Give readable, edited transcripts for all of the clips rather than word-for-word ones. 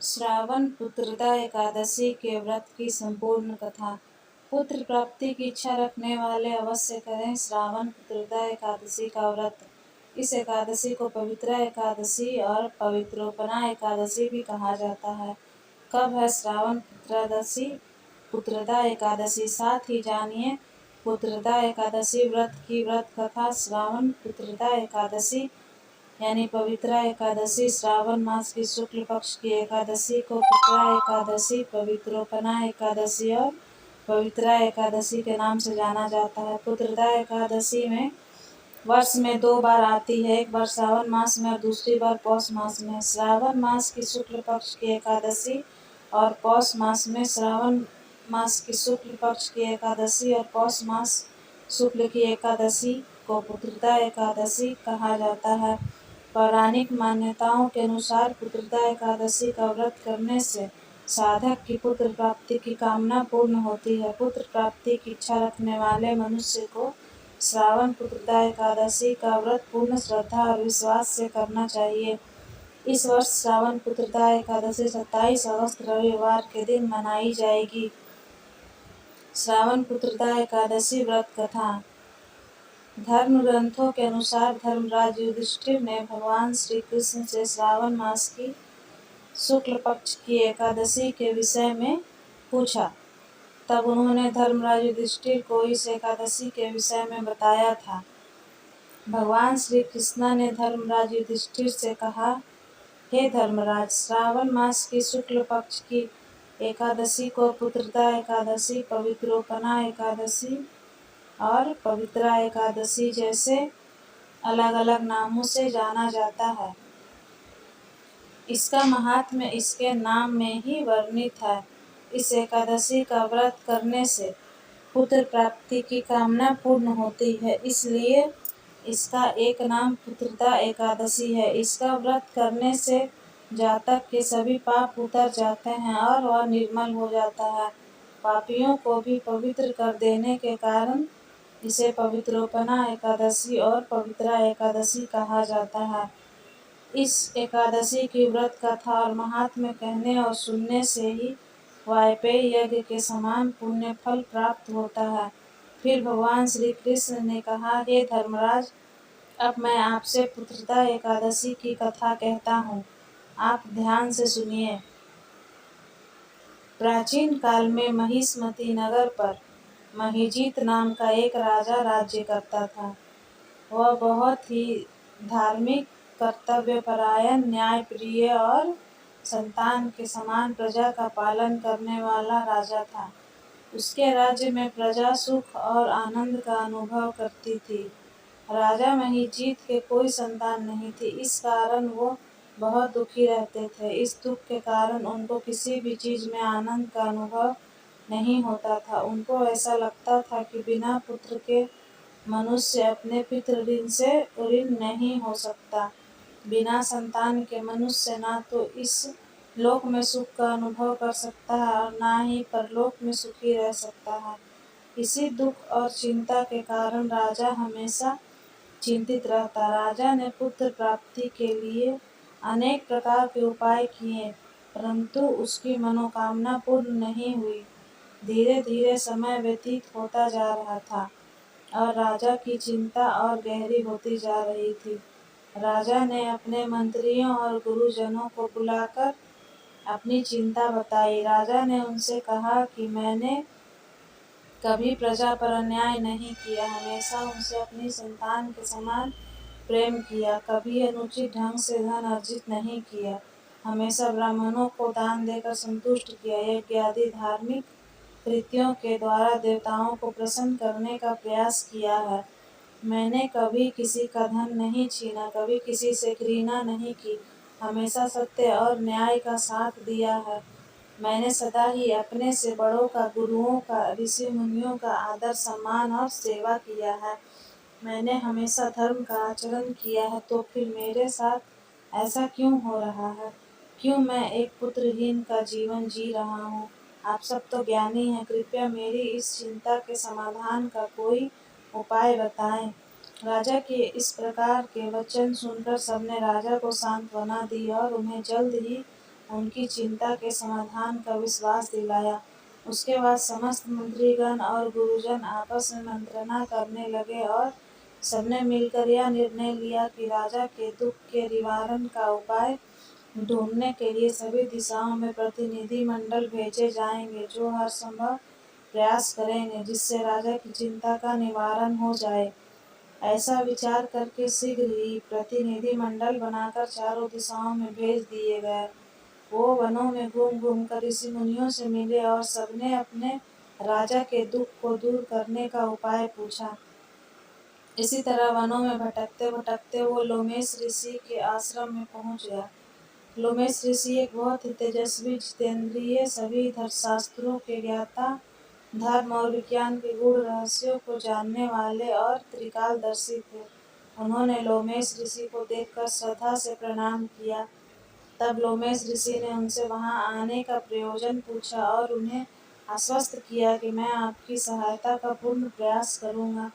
श्रावण पुत्रदा एकादशी के व्रत की संपूर्ण कथा। पुत्र प्राप्ति की इच्छा रखने वाले अवश्य करें श्रावण पुत्रदा एकादशी का व्रत। इस एकादशी को पवित्रा एकादशी और पवित्रोपना एकादशी भी कहा जाता है। कब है श्रावण पुत्रदा एकादशी? साथ ही जानिए पुत्रदा एकादशी व्रत की व्रत कथा। श्रावण पुत्रदा एकादशी यानी पवित्रा एकादशी श्रावण मास की शुक्ल पक्ष की एकादशी को पुत्रा एकादशी, पवित्रोपना एकादशी और पवित्रा एकादशी के नाम से जाना जाता है। पुत्रदा एकादशी में वर्ष में 2 बार आती है, एक बार श्रावण मास में और दूसरी बार पौष मास में। श्रावण मास की शुक्ल पक्ष की एकादशी और पौष मास में श्रावण मास की शुक्ल पक्ष की एकादशी और पौष मास शुक्ल की एकादशी को पुत्रदा एकादशी कहा जाता है। पौराणिक मान्यताओं के अनुसार पुत्रदा एकादशी का व्रत करने से साधक की पुत्र प्राप्ति की कामना पूर्ण होती है। पुत्र प्राप्ति की इच्छा रखने वाले मनुष्य को श्रावण पुत्रदा एकादशी का व्रत पूर्ण श्रद्धा और विश्वास से करना चाहिए। इस वर्ष श्रावण पुत्रदा एकादशी 27 अगस्त रविवार के दिन मनाई जाएगी। श्रावण पुत्रदा एकादशी व्रत कथा। धर्म ग्रंथों के अनुसार धर्मराज युधिष्ठिर ने भगवान श्री कृष्ण से श्रावण मास की शुक्ल पक्ष की एकादशी के विषय में पूछा। तब उन्होंने धर्मराज युधिष्ठिर को इस एकादशी के विषय में बताया था। भगवान श्री कृष्ण ने धर्मराज युधिष्ठिर से कहा, हे धर्मराज, श्रावण मास की शुक्ल पक्ष की एकादशी को पुत्रदा एकादशी, पवित्रोपना एकादशी और पवित्रा एकादशी जैसे अलग अलग नामों से जाना जाता है। इसका महात्म्य इसके नाम में ही वर्णित है। इस एकादशी का व्रत करने से पुत्र प्राप्ति की कामना पूर्ण होती है, इसलिए इसका एक नाम पुत्रदा एकादशी है। इसका व्रत करने से जातक के सभी पाप उतर जाते हैं और वह निर्मल हो जाता है। पापियों को भी पवित्र कर देने के कारण इसे पवित्रोपना एकादशी और पवित्रा एकादशी कहा जाता है। इस एकादशी की व्रत कथा और महात्म्य कहने और सुनने से ही वाजपेयी यज्ञ के समान पुण्य फल प्राप्त होता है। फिर भगवान श्री कृष्ण ने कहा, हे धर्मराज, अब मैं आपसे पुत्रदा एकादशी की कथा कहता हूँ, आप ध्यान से सुनिए। प्राचीन काल में महिष्मती नगर पर महिजीत नाम का एक राजा राज्य करता था। वह बहुत ही धार्मिक, कर्तव्यपरायण, न्यायप्रिय और संतान के समान प्रजा का पालन करने वाला राजा था। उसके राज्य में प्रजा सुख और आनंद का अनुभव करती थी। राजा महिजीत के कोई संतान नहीं थी, इस कारण वो बहुत दुखी रहते थे। इस दुख के कारण उनको किसी भी चीज में आनंद का अनुभव नहीं होता था। उनको ऐसा लगता था कि बिना पुत्र के मनुष्य अपने पितृ ऋण से ऋण नहीं हो सकता। बिना संतान के मनुष्य ना तो इस लोक में सुख का अनुभव कर सकता है और ना ही परलोक में सुखी रह सकता है। इसी दुख और चिंता के कारण राजा हमेशा चिंतित रहता। राजा ने पुत्र प्राप्ति के लिए अनेक प्रकार के उपाय किए, परंतु उसकी मनोकामना पूर्ण नहीं हुई। धीरे धीरे समय व्यतीत होता जा रहा था और राजा की चिंता और गहरी होती जा रही थी। राजा ने अपने मंत्रियों और गुरुजनों को बुलाकर अपनी चिंता बताई। राजा ने उनसे कहा कि मैंने कभी प्रजा पर अन्याय नहीं किया, हमेशा उनसे अपनी संतान के समान प्रेम किया, कभी अनुचित ढंग से धन अर्जित नहीं किया, हमेशा ब्राह्मणों को दान देकर संतुष्ट किया, यज्ञ आदि धार्मिक कृत्यों के द्वारा देवताओं को प्रसन्न करने का प्रयास किया है। मैंने कभी किसी का धन नहीं छीना, कभी किसी से घृणा नहीं की, हमेशा सत्य और न्याय का साथ दिया है। मैंने सदा ही अपने से बड़ों का, गुरुओं का, ऋषि मुनियों का आदर, सम्मान और सेवा किया है। मैंने हमेशा धर्म का आचरण किया है, तो फिर मेरे साथ ऐसा क्यों हो रहा है? क्यों मैं एक पुत्रहीन का जीवन जी रहा हूँ? आप सब तो ज्ञानी हैं, कृपया मेरी इस चिंता के समाधान का कोई उपाय बताएं। राजा के इस प्रकार के वचन सुनकर सबने राजा को सांत्वना दी और उन्हें जल्द ही उनकी चिंता के समाधान का विश्वास दिलाया। उसके बाद समस्त मंत्रीगण और गुरुजन आपस में मंत्रणा करने लगे और सबने मिलकर यह निर्णय लिया कि राजा के दुख के निवारण का उपाय ढूंढने के लिए सभी दिशाओं में प्रतिनिधि मंडल भेजे जाएंगे, जो हर संभव प्रयास करेंगे जिससे राजा की चिंता का निवारण हो जाए। ऐसा विचार करके शीघ्र ही प्रतिनिधि मंडल बनाकर चारों दिशाओं में भेज दिए गए। वो वनों में घूम घूम कर ऋषि मुनियों से मिले और सबने अपने राजा के दुख को दूर करने का उपाय पूछा। इसी तरह वनों में भटकते भटकते वो लोमेश ऋषि के आश्रम में पहुंच गया। लोमेश ऋषि एक बहुत ही तेजस्वी, जितेंद्रिय, सभी शास्त्रों के ज्ञाता, धर्म और विज्ञान के गूढ़ रहस्यों को जानने वाले और त्रिकालदर्शी थे। उन्होंने लोमेश ऋषि को देखकर श्रद्धा से प्रणाम किया। तब लोमेश ऋषि ने उनसे वहां आने का प्रयोजन पूछा और उन्हें आश्वस्त किया कि मैं आपकी सहायता का पूर्ण प्रयास करूंगा।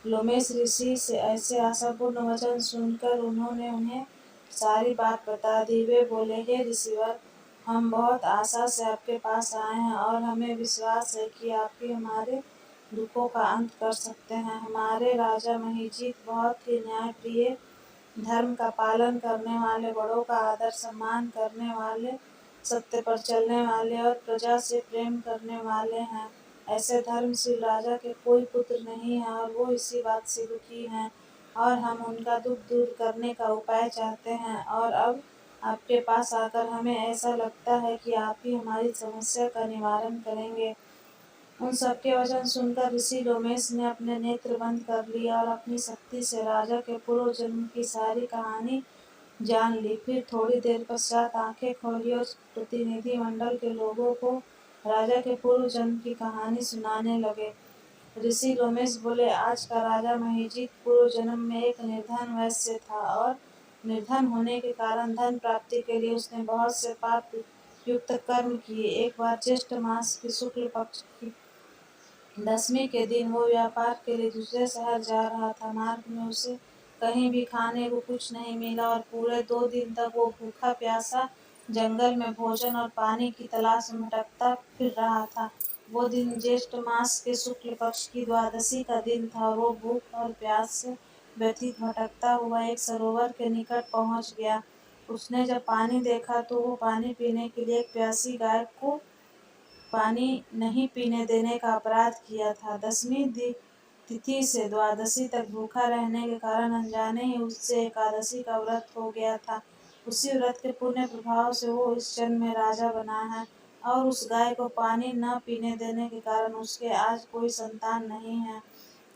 लोमेश ऋषि से ऐसे आशापूर्ण वचन सुनकर उन्होंने उन्हें सारी बात बता दी। वे बोले, हे ऋषिवर, हम बहुत आशा से आपके पास आए हैं और हमें विश्वास है कि आप ही हमारे दुखों का अंत कर सकते हैं। हमारे राजा महीजीत बहुत ही न्यायप्रिय, धर्म का पालन करने वाले, बड़ों का आदर सम्मान करने वाले, सत्य पर चलने वाले और प्रजा से प्रेम करने वाले हैं। ऐसे धर्मशील राजा के कोई पुत्र नहीं है और वो इसी बात से दुखी हैं और हम उनका दुख दूर करने का उपाय चाहते हैं। और अब आपके पास आकर हमें ऐसा लगता है कि आप ही हमारी समस्या का निवारण करेंगे। उन सबके वचन सुनकर ऋषि लोमेश ने अपने नेत्र बंद कर लिए और अपनी शक्ति से राजा के पूर्व जन्म की सारी कहानी जान ली। फिर थोड़ी देर पश्चात आंखें खोली और प्रतिनिधि मंडल के लोगों को राजा के पूर्व जन्म की कहानी सुनाने लगे। ऋषि लोमेश बोले, आज का राजा महीजीत पूर्व जन्म में एक निर्धन वैश्य था और निर्धन होने के कारण धन प्राप्ति के लिए उसने बहुत से पाप युक्त कर्म किए। एक बार ज्येष्ठ मास की शुक्ल पक्ष की 10वीं के दिन वो व्यापार के लिए दूसरे शहर जा रहा था। मार्ग में उसे कहीं भी खाने को कुछ नहीं मिला और पूरे 2 दिन तक वो भूखा प्यासा जंगल में भोजन और पानी की तलाश में भटकता फिर रहा था। वो दिन ज्येष्ठ मास के शुक्ल पक्ष की द्वादशी का दिन था और वो भूख और प्यास से व्यथित भटकता हुआ एक सरोवर के निकट पहुंच गया। उसने जब पानी देखा तो वो पानी पीने के लिए एक प्यासी गाय को पानी नहीं पीने देने का अपराध किया था। 10वीं तिथि से द्वादशी तक भूखा रहने के कारण अनजाने ही उससे एकादशी का व्रत हो गया था। उसी व्रत के पुण्य प्रभाव से वो इस जन्म में राजा बना है और उस गाय को पानी न पीने देने के कारण उसके आज कोई संतान नहीं है।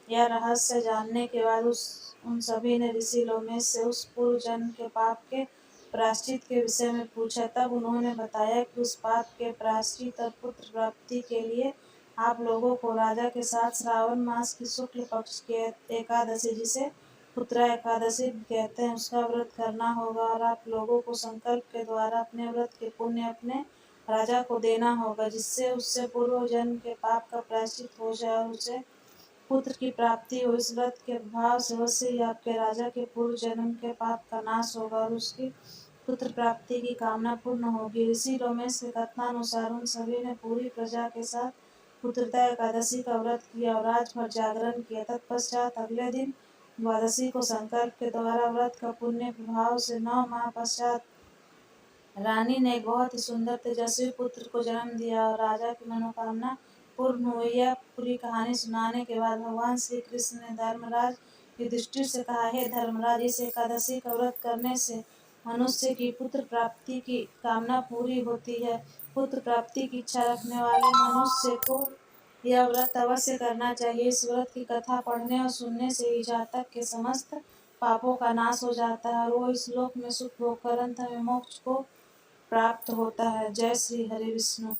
यह रहस्य जानने के बाद उन सभी ने ऋषि लोमेश से उस पूर्व जन्म के पाप के प्रायश्चित के विषय में पूछा। तब उन्होंने बताया कि उस पाप के प्रायश्चित और पुत्र प्राप्ति के लिए आप लोगों को राजा के साथ श्रावण मास की शुक्ल पक्ष के एकादशी, जिसे पुत्रा एकादशी कहते हैं, उसका व्रत करना होगा और आप लोगों को संकल्प के द्वारा अपने व्रत के पुण्य अपने राजा को देना होगा, जिससे उससे पूर्व जन्म के पाप का प्रायश्चित हो जाए और उसे पुत्र की प्राप्ति हो। इस व्रत के प्रभाव से अवश्य ही आपके राजा के पूर्व जन्म के पाप का नाश होगा और उसकी पुत्र प्राप्ति की कामना पूर्ण होगी। ऋषि लोमेश के कथनानुसार उन सभी ने पूरी प्रजा के साथ पुत्रदा एकादशी का व्रत किया और रात भर जागरण किया। तत्पश्चात अगले दिन द्वादशी को संकल्प के द्वारा व्रत का पुण्य प्रभाव से 9 माह पश्चात रानी ने एक बहुत ही सुंदर तेजस्वी पुत्र को जन्म दिया और राजा की मनोकामना पूर्ण हुई। यह पूरी कहानी सुनाने के बाद भगवान श्री कृष्ण ने धर्मराज युधिष्ठिर से कहा, हे धर्मराज, इस एकादशी का व्रत करने से मनुष्य की पुत्र प्राप्ति की कामना पूरी होती है। पुत्र प्राप्ति की इच्छा रखने वाले मनुष्य को यह व्रत अवश्य करना चाहिए। इस व्रत की कथा पढ़ने और सुनने से ही जातक के समस्त पापों का नाश हो जाता है और वो इस लोक में सुख भोग कर अंत में मोक्ष को प्राप्त होता है। जय श्री हरि विष्णु।